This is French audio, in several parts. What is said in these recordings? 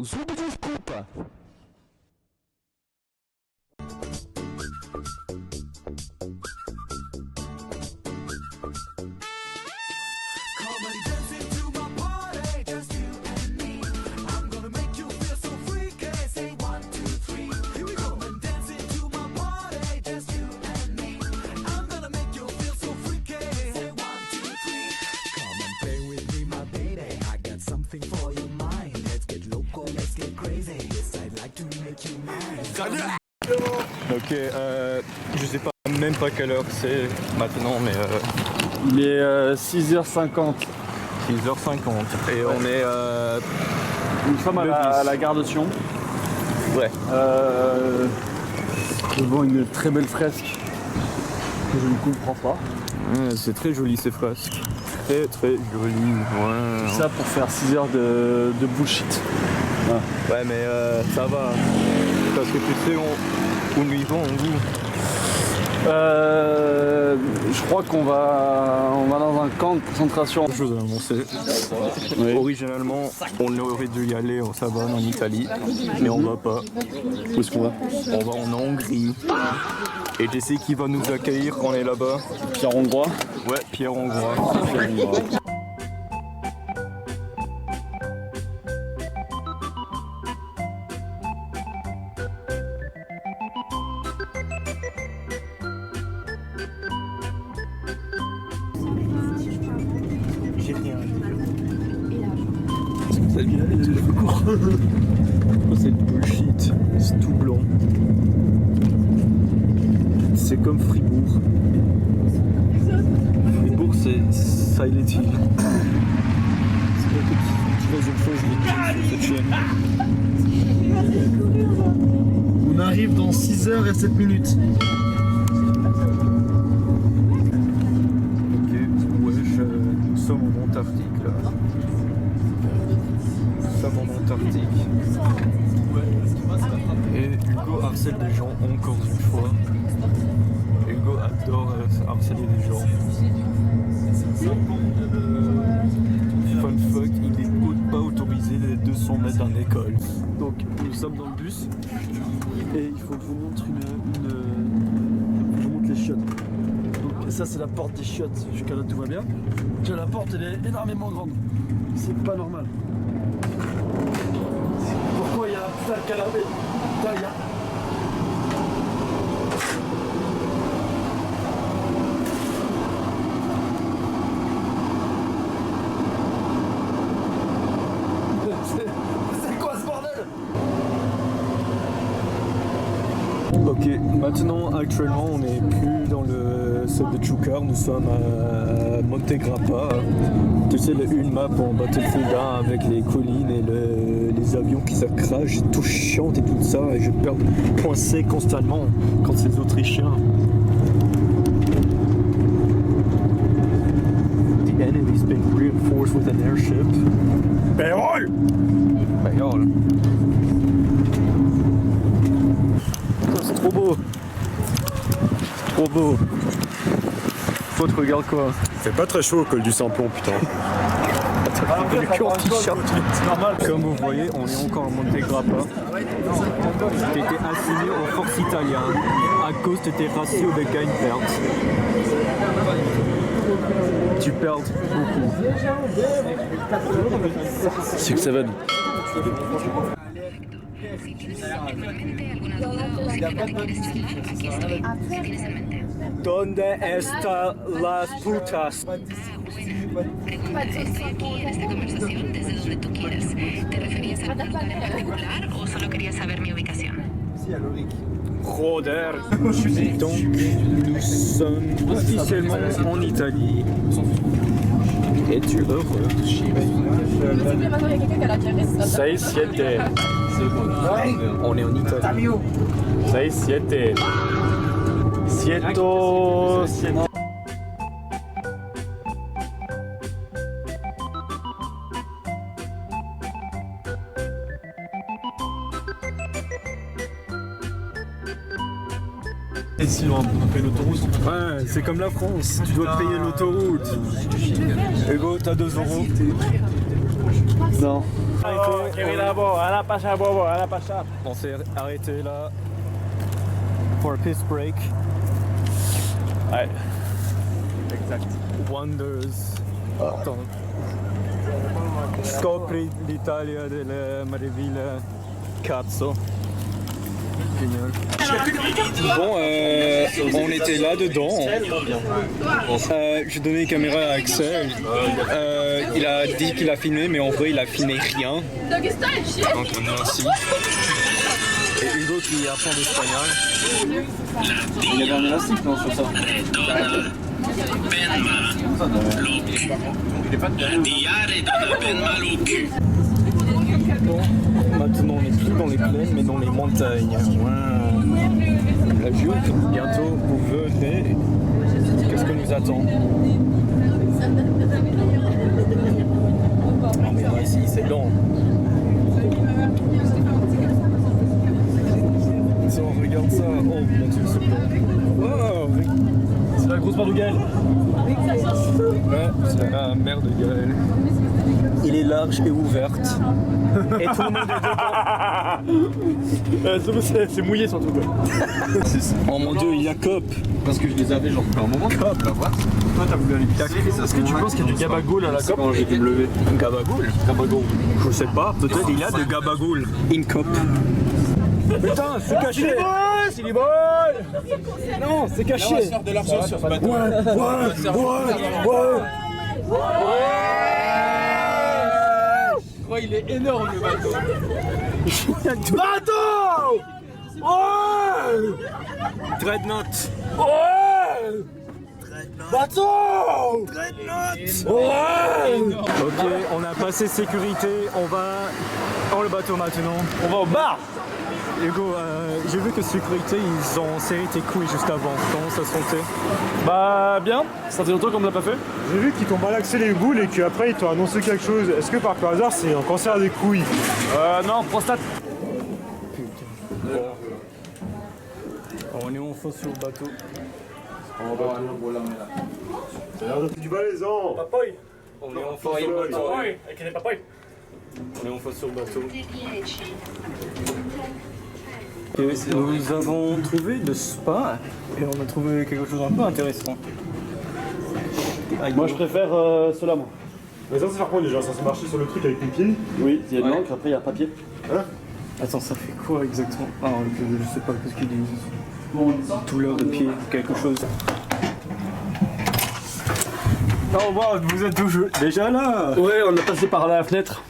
Zuppa de desculpa. Ok, je sais pas même pas quelle heure c'est maintenant, mais Il est 6h50. 6h50 et on est Nous sommes à la gare de Sion. ouais. Devant une très belle fresque que je ne comprends pas. C'est très joli ces fresques. Très très joli. Ouais. Tout ça pour faire 6 heures de bullshit. Ouais mais ça va. Parce que tu sais où nous y vont, nous. Je crois qu'on va dans un camp de concentration. Chose à annoncer. Oui. Originalement, on aurait dû y aller en Savoie, en Italie, mais on va pas. Où est-ce qu'on va? On va en Hongrie. Et tu sais qui va nous accueillir quand on est là-bas? Pierre Hongrois. Ouais, Pierre Hongrois. J'ai rien. C'est bullshit, c'est tout blanc. C'est comme Fribourg. Fribourg, c'est Silent Hill. C'est pas que tu vas une fois, je vais te sur cette chaîne. On arrive dans 6h et 7 minutes. Ok, wesh, nous sommes en Antarctique là. Nous sommes en Antarctique. Et Hugo harcèle des gens encore une fois. Hugo adore harceler des gens. Fun fuck, il n'est pas autorisé les 200 mètres d'un école. Donc nous sommes dans le bus et il faut que je vous montre je vous montre les chiottes. Donc ça c'est la porte des chiottes, jusqu'à là tout va bien. Tiens, la porte elle est énormément grande. C'est pas normal. Pourquoi il y a un putain de canapé? Putain, il y a... C'est quoi ce bordel? Ok, maintenant actuellement on n'est plus dans le set de Chukar, nous sommes à Montegrappa. Tu sais, une map en Battlefield 1 avec les collines et les avions qui s'accrachent, tout chante et tout ça, et je perds coincé constamment quand c'est les Autrichiens. The enemy's been reinforced with an airship. Payroll! Payroll. C'est trop beau. C'est trop beau. Faut te regarde quoi. C'est pas très chaud au col du Samplon, putain. Comme vous voyez, on est encore à Montegrappa. Tu étais assigné aux forces italiennes à cause de tes ratios de gain-perte. Tu perds beaucoup. C'est que ça va. Donde está las putas? Estoy aquí en esta conversación desde donde tú quieras. ¿Te referías a algún lugar en particular o solo querías saber mi ubicación? Joder. Donc nous sommes officiellement en Italie. Es-tu heureux? 6-7. On est en Italie. 6-7. Sieto. Et si on paye l'autoroute? Ouais, c'est comme la France, tu dois payer l'autoroute. Hugo, t'as 2 euros. Non. On s'est arrêté là pour un piss break. Ouais. Exact. Wonders. Scopri l'Italia delle meraviglie. Cazzo. Génial. Bon, on était là dedans. J'ai donné une caméra à Axel. Il a dit qu'il a filmé, mais en vrai, il a filmé rien. Donc merci. Et Hugo qui apprend l'espagnol. Il y avait un élastique non sur ça. Maintenant, on n'est plus dans les plaines, mais dans les montagnes. Wow. La joute, bientôt, vous verrez qu'est-ce que nous attend. Non, mais là, ici, c'est long. Si on regarde ça, oh mon dieu, c'est long. Oh, C'est la grosse barre de Gaël. ouais, c'est la mer de Gaël. Il est large et ouverte. Et tout le monde est dedans. C'est mouillé surtout quoi. Oh mon dieu, il y a Cop. Parce que je les avais genre un moment. Cop, la voir. Toi t'as voulu aller casser. Est-ce que tu penses qu'il y a du gabagoul à la COP? Quand j'ai dû me lever. Gabagoul. Je sais pas, peut-être il y a de gabagoul. In Cop. Putain, c'est caché. C'est les boys. Non, c'est caché. de l'absence sur ce bateau. Il est énorme le bateau. Dreadnought. Ok, on a passé sécurité, on va dans le bateau maintenant. On va au bar. Hugo, j'ai vu que sécurité, ils ont serré tes couilles juste avant. Comment ça sentait? Bah bien, ça fait longtemps qu'on ne l'a pas fait. J'ai vu qu'ils t'ont malaxé les boules et qu'après ils t'ont annoncé quelque chose. Est-ce que par hasard c'est un cancer des couilles? Non, prostate. On est en faux sur le bateau. Ça a l'air d'être du valaisan. On est en faux sur le bateau. On est en faux sur le bateau. Et nous avons trouvé le spa et on a trouvé quelque chose d'un peu intéressant. Moi je préfère cela moi. Mais ça c'est faire quoi déjà? Ça se marcher sur le truc avec une pied? Oui, il y a de l'encre, après il y a papier. Attends, ça fait quoi exactement? Ah, je sais pas ce qu'ils disent. Douleur de pied, quelque chose. Oh wow, vous êtes toujours déjà là? Ouais, on a passé par la fenêtre.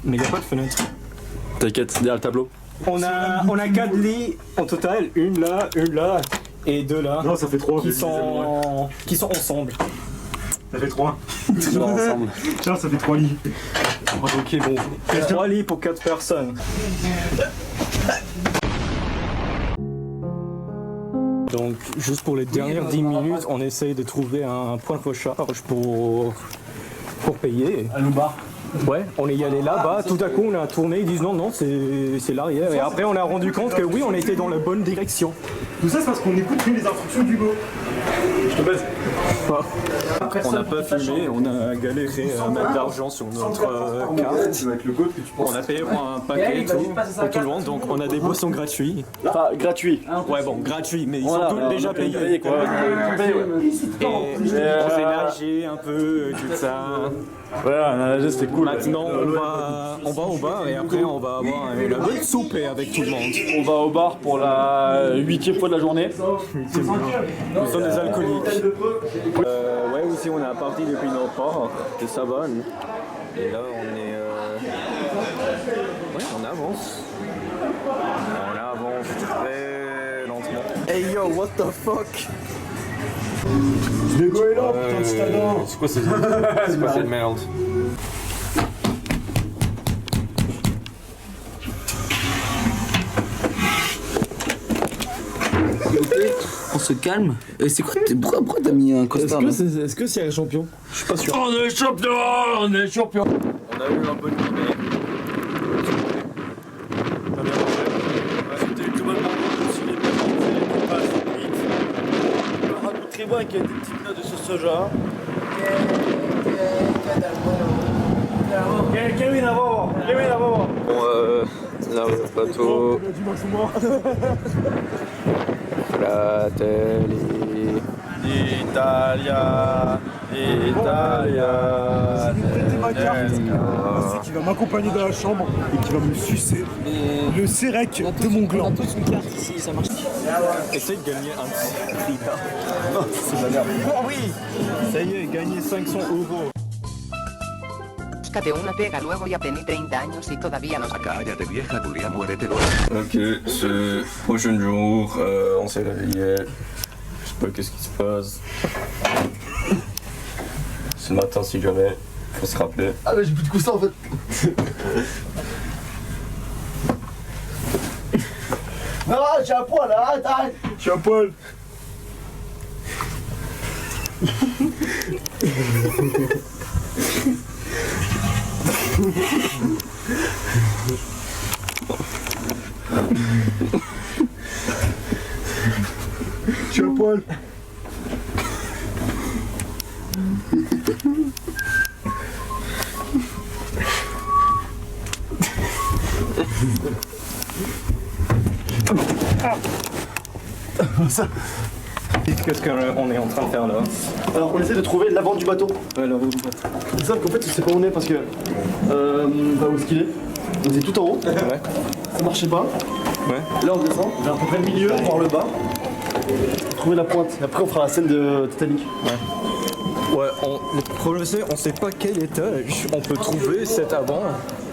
Mais il n'y a pas de fenêtre. T'inquiète, derrière le tableau. On a 4 lits en total, une là et 2 là. Non, ça fait 3. Qui sont ensemble. Ça fait 3. ensemble. Tiens, ça fait 3 lits. Ok, bon. 3 lits pour 4 personnes. Donc, juste pour les dernières 10 minutes, on essaye de trouver un point de recharge pour payer. À nos bars. Ouais, on est y allé là-bas, tout à coup on a tourné, ils disent non, c'est l'arrière. Et après on a rendu compte que oui, on était dans la bonne direction. Tout ça c'est parce qu'on écoute les instructions d'Hugo. Je te baise. On n'a pas filmé, on a galéré à mettre de l'argent sur notre carte. On a payé pour un paquet et tout, pour tout le monde, donc on a des boissons gratuits. Enfin, gratuit. Ouais bon, gratuits, mais ils Voilà, sont tous déjà payés. Quoi. Et on s'est nagé un peu, tout ça. Ouais, on a nagé, c'était cool. Maintenant on va au bar et après on va avoir une bonne soupe avec tout le monde. On va au bar pour la 8e fois de la journée. Nous sommes des alcooliques. Ouais, aussi on est parti depuis notre port de Savone. Et là on est... Ouais, on avance. On avance très lentement. Hey yo, what the fuck? Hugo est là, putain de stadin. C'est quoi cette merde? On se calme. C'est quoi? Pourquoi t'as mis un costard? Est-ce que c'est un champion? Je suis pas sûr. On est champion. On est champion. On a eu un bon dîner. T'as bien mangé? C'était tout bonnement. Un ragoût très bon avec des petites notes de sauce soja. Kevin avant. Là, le bateau. Fratelli. Italia, Italia. Je vais vous prêter ma carte. C'est qui va m'accompagner dans la chambre et qui va me sucer le sérec de mon gland. Essaye de gagner un petit prix là. C'est de la merde. Oh oui. Ça y est, gagner 500 €. Búscate una pega luego ya tenés 30 años y todavía no sacas. Cállate vieja, Julia, muérete luego. Ok, ce prochain jour, on s'est réveillé. Je sais pas qu'est-ce qui se passe. Ce matin, si jamais, faut se rappeler. Ah mais j'ai plus de coussin en fait. Ah j'ai un poil, arrête, arrête. J'ai un poil. J'ai un poil. Qu'est-ce qu'on est en train de faire là? Alors on essaie de trouver l'avant du bateau. Ouais, là, vous faites. C'est ça qu'en fait je sais pas où on est parce que où est-ce qu'il est. On était tout en haut, Ouais. ça marchait pas. Ouais. Là on descend, vers à peu près le milieu, voir le bas. Trouver la pointe. Et après on fera la scène de Titanic. Ouais, le problème c'est on sait pas quel étage on peut trouver cet avant.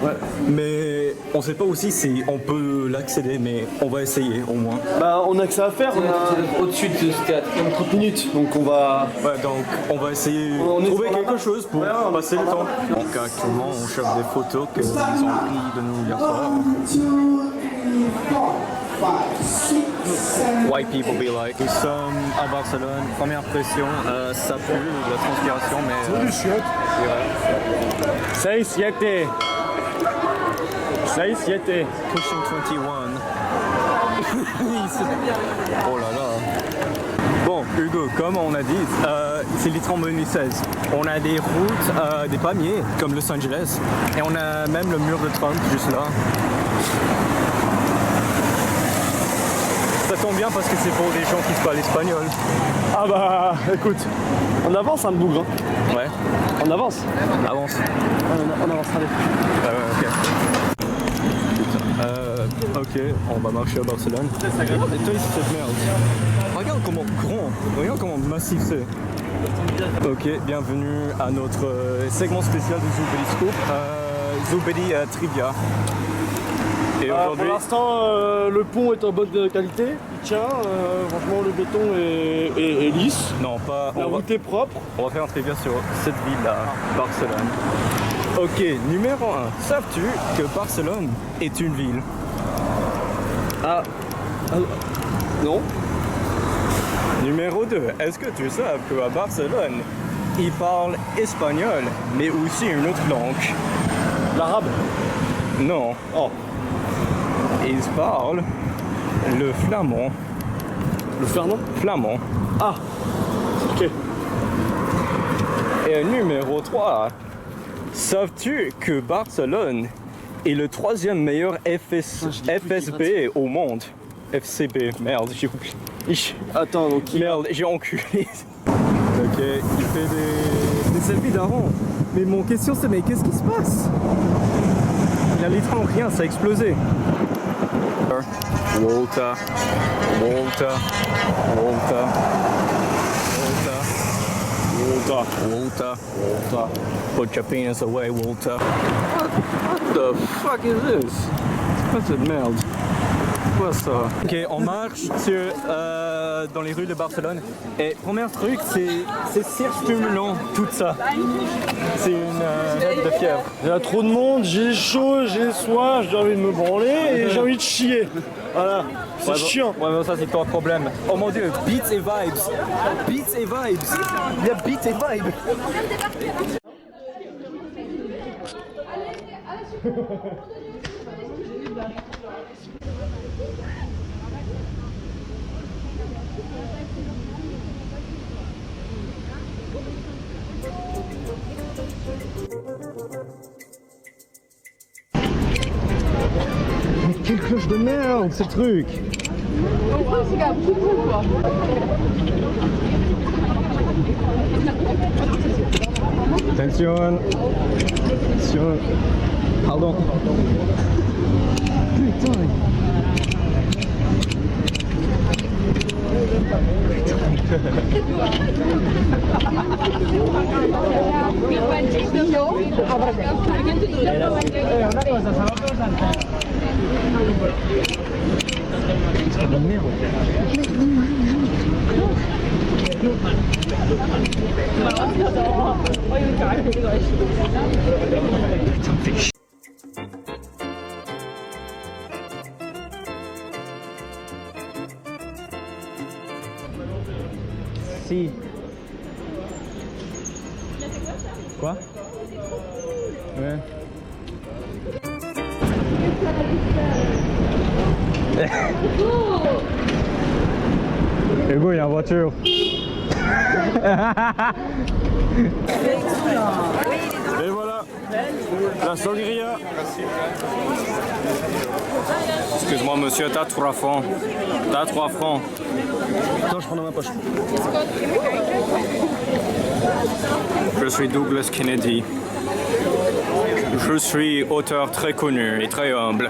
Ouais. Mais on sait pas aussi si on peut l'accéder, mais on va essayer au moins. Bah on a que ça à faire, on a Au-dessus de ce théâtre. 30 minutes, donc on va. Ouais, donc on va essayer On de est trouver sur la quelque main. chose pour Ouais, on est passer sur le la temps. main. Donc actuellement on cherche des photos qu'ils ont pris de nous hier soir. White people be like. Nous sommes à Barcelone, première pression, ça pue, la transpiration, mais... Seis, siete. Seis, siete. Pushing 21. Oh là là. Bon, Hugo, comme on a dit, c'est littéralement 2016. On a des routes, des palmiers, comme Los Angeles, et on a même le mur de Trump juste là. Ça tombe bien parce que c'est pour des gens qui parlent espagnol. Ah bah écoute, on avance hein, le bougre. Hein. Ouais, On avance. avance. On avance, allez. Ouais, ok. Ok, on va marcher à Barcelone. Et toi, cette merde. Regarde comment grand, regarde comment massif c'est. Ok, bienvenue à notre segment spécial de Zoubedi Scoop, Zoubedi Trivia. Et Pour aujourd'hui, l'instant, le pont est en bonne qualité, il tient, franchement le béton est lisse, non pas, la route est propre. on va faire un trivia sur cette ville-là, Barcelone. Ok, numéro 1, savais-tu que Barcelone est une ville? Non. Numéro 2, est-ce que tu sais qu'à Barcelone, ils parlent espagnol, mais aussi une autre langue? L'arabe. Non, Oh. ils parlent le flamand. Le Fernand. Flamand. Ah. Ok. Et numéro 3, savais-tu que Barcelone est le 3e meilleur FSB au monde? FCB, merde, j'ai oublié. Attends, donc Merde, j'ai enculé. Ok, il fait des selfies d'avant. Mais mon question c'est, mais qu'est-ce qui se passe? Il y a littéralement rien, ça a explosé. Walter, Walter, Walter, Walter, Walter, Walter, Walter. Put your penis away, Walter. What the fuck is this? C'est quoi cette merde? Quoi ça? Ok, on marche dans les rues de Barcelone. Et premier truc, c'est surstimulant tout ça. C'est une rêve de fièvre. il y a trop de monde, j'ai chaud, j'ai soif, j'ai envie de me branler et j'ai envie de chier. Voilà, c'est Ouais, chiant. Ouais, bon, ça c'est ton problème. Oh mon dieu, beats et vibes. Beats et vibes. Il y a beats et vibes. Quelle cloche de merde, ce truc. Attention. Attention. Pardon. Putain. Si. Quoi? Ouais. Hugo, il est en voiture. Et voilà, la sangria. Excuse-moi monsieur, t'as 3 francs. T'as 3 francs. Attends, je prends dans ma poche. Je suis Douglas Kennedy. Je suis auteur très connu et très humble.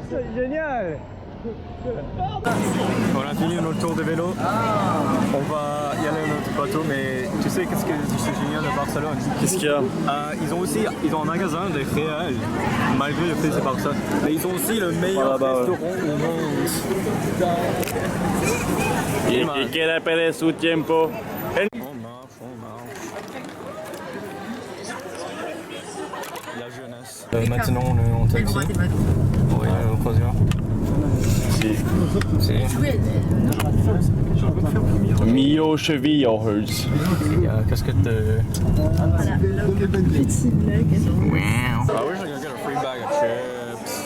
C'est génial. On a fini notre tour de vélo. On va y aller à notre bateau, mais tu sais qu'est-ce que c'est génial de Barcelone? Qu'est-ce qu'il y a? Ils ont un magasin des réels, malgré le fait que c'est pas ça. Mais ils ont aussi le meilleur restaurant au monde. Y quiere perder su tiempo. On marche. La jeunesse. Maintenant on est en taxi. Oui, au croisière. Si. Mio chevillos. Il y a la casquette de... Ah oui, I got a free bag of chips.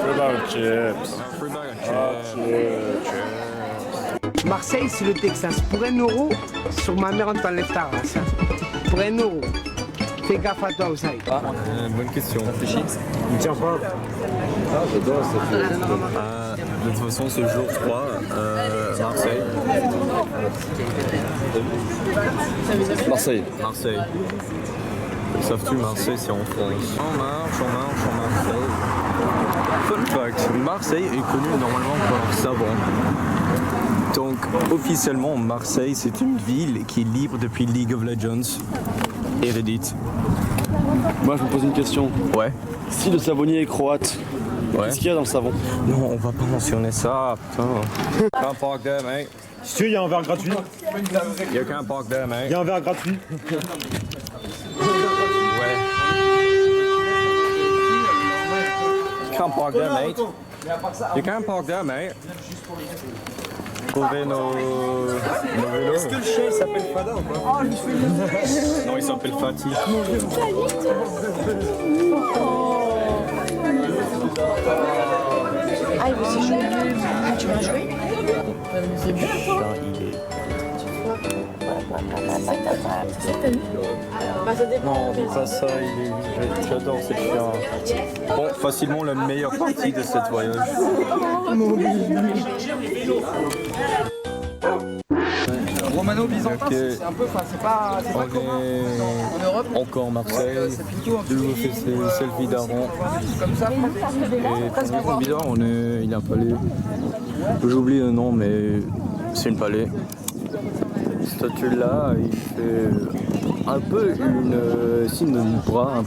Free bag of chips. Marseille, c'est le Texas. Pour 1 euro, sur ma mère, on t'enlève ta race. Pour 1 euro. Fais gaffe à toi, Oussaï. Bonne question. Il tient pas. Ah, j'adore ça. De toute façon, ce jour 3, Marseille. Marseille. Savent-tu, Marseille, c'est en France. On marche. Fun fact, Marseille est connu normalement pour leur savon. Donc, officiellement, Marseille, c'est une ville qui est libre depuis League of Legends et Reddit. Moi, je me pose une question. Ouais. Si le savonnier est croate, qu'est-ce qu'il y a dans le savon? Non, on va pas mentionner ça, putain. Can't park there, mate. Si tu veux, il y a un verre gratuit. You can't park there, mate. Il y a un verre gratuit. Ouais. You can't park there, mate. You can't park there, mate. Trouver nos vélos. Est-ce que le chien s'appelle Fada ou pas? Non, il s'appelle Fatih. Ah, il aussi joué. Tu vas jouer? C'est bien, toi. Non, pas ça, j'adore ce chien. Bon, facilement la meilleure partie de cette voyage. Romano-byzantin, c'est un peu, enfin c'est pas comme en Europe. Encore Marseille, de nouveau fait ses selfies d'Aran. Comme ça, Et bizarre, il y a un palais. J'oublie le nom, mais c'est une palais. Cette statue là, il fait un peu une signe de bras, un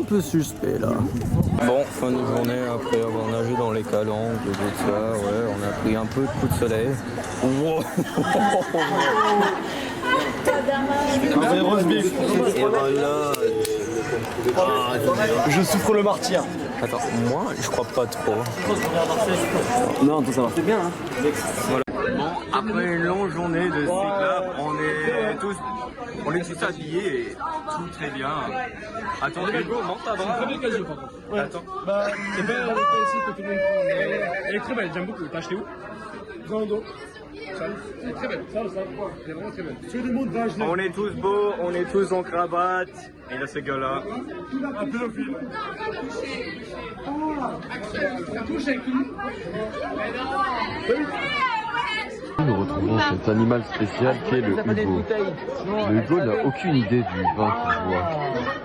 peu suspect là. Bon, fin de journée après avoir nagé dans les calanques et tout ça, ouais, on a pris un peu de coup de soleil. Wow. Un vrai roast beef. Et voilà. Je souffre le martyr. Attends, moi je crois pas trop. Non, ça va. c'est bien, hein. Voilà. Bon, Après une longue journée de cyclable, on est tous habillés et tout très bien. Attends, Hugo, monte ta bras. Très belle occasion par contre. Ouais. Attends. Bah, c'est pas ici que tout le monde prend, mais elle est très belle, j'aime beaucoup. T'as acheté où? Dans le dos. C'est très belle, ça, c'est vraiment très belle. Tout le monde va acheter. On est tous beaux, on est tous en cravate. Et là, ce gars-là. Un pédophile. Nous retrouvons cet animal spécial qui est le Hugo. Le Hugo n'a aucune idée du vin qu'il boit.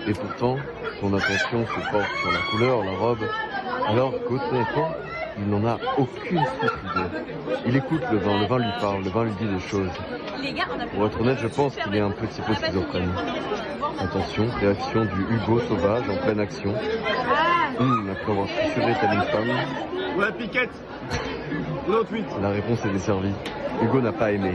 Et pourtant, son attention se porte sur la couleur, la robe, alors qu'au téléphone, il n'en a aucune idée. Il écoute le vin lui parle, le vin lui dit des choses. Pour être honnête, je pense qu'il est un petit peu schizophrène. Attention, réaction du Hugo sauvage en pleine action. Après avoir susurré telle une femme. Ouais, Piquette. L'autre 8. La réponse est desservie. Hugo n'a pas aimé.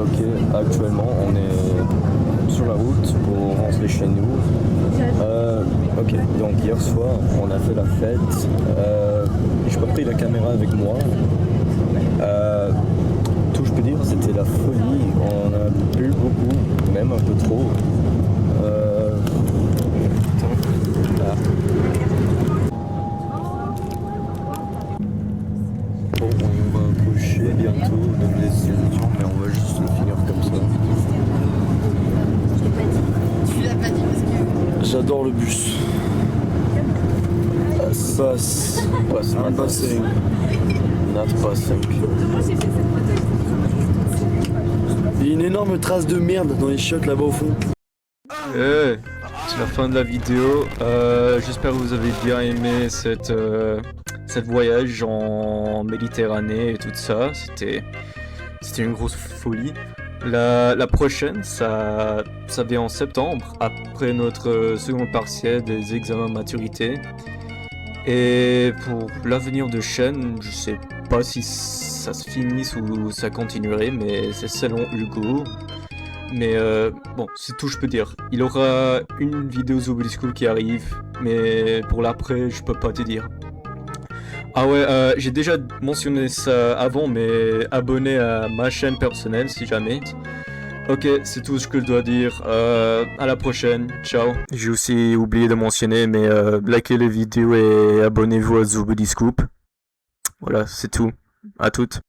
Ok, actuellement on est sur la route pour rentrer chez nous. Ok, donc hier soir on a fait la fête. J'ai pas pris la caméra avec moi. Tout je peux dire c'était la folie. On a bu beaucoup, même un peu trop. Bon, on va coucher bientôt, même les étudiants, mais on va juste le finir comme ça. Tu l'as pas dit parce que... J'adore le bus. Passe. Not passing. Il y a une énorme trace de merde dans les chiottes là-bas au fond. C'est la fin de la vidéo. J'espère que vous avez bien aimé cette voyage en Méditerranée et tout ça. C'était une grosse folie. La prochaine, ça vient en septembre, après notre seconde partielle des examens maturité. Et pour l'avenir de chaîne, je sais pas si ça se finisse ou ça continuerait, mais c'est selon Hugo. Mais bon, c'est tout je peux dire. Il aura une vidéo Zoobilly School qui arrive, mais pour l'après, je peux pas te dire. Ah ouais, j'ai déjà mentionné ça avant, mais abonnez à ma chaîne personnelle si jamais. Ok, c'est tout ce que je dois dire. À la prochaine, ciao. J'ai aussi oublié de mentionner, mais likez les vidéos et abonnez-vous à Zoobilly Scoop. Voilà, c'est tout. À toutes.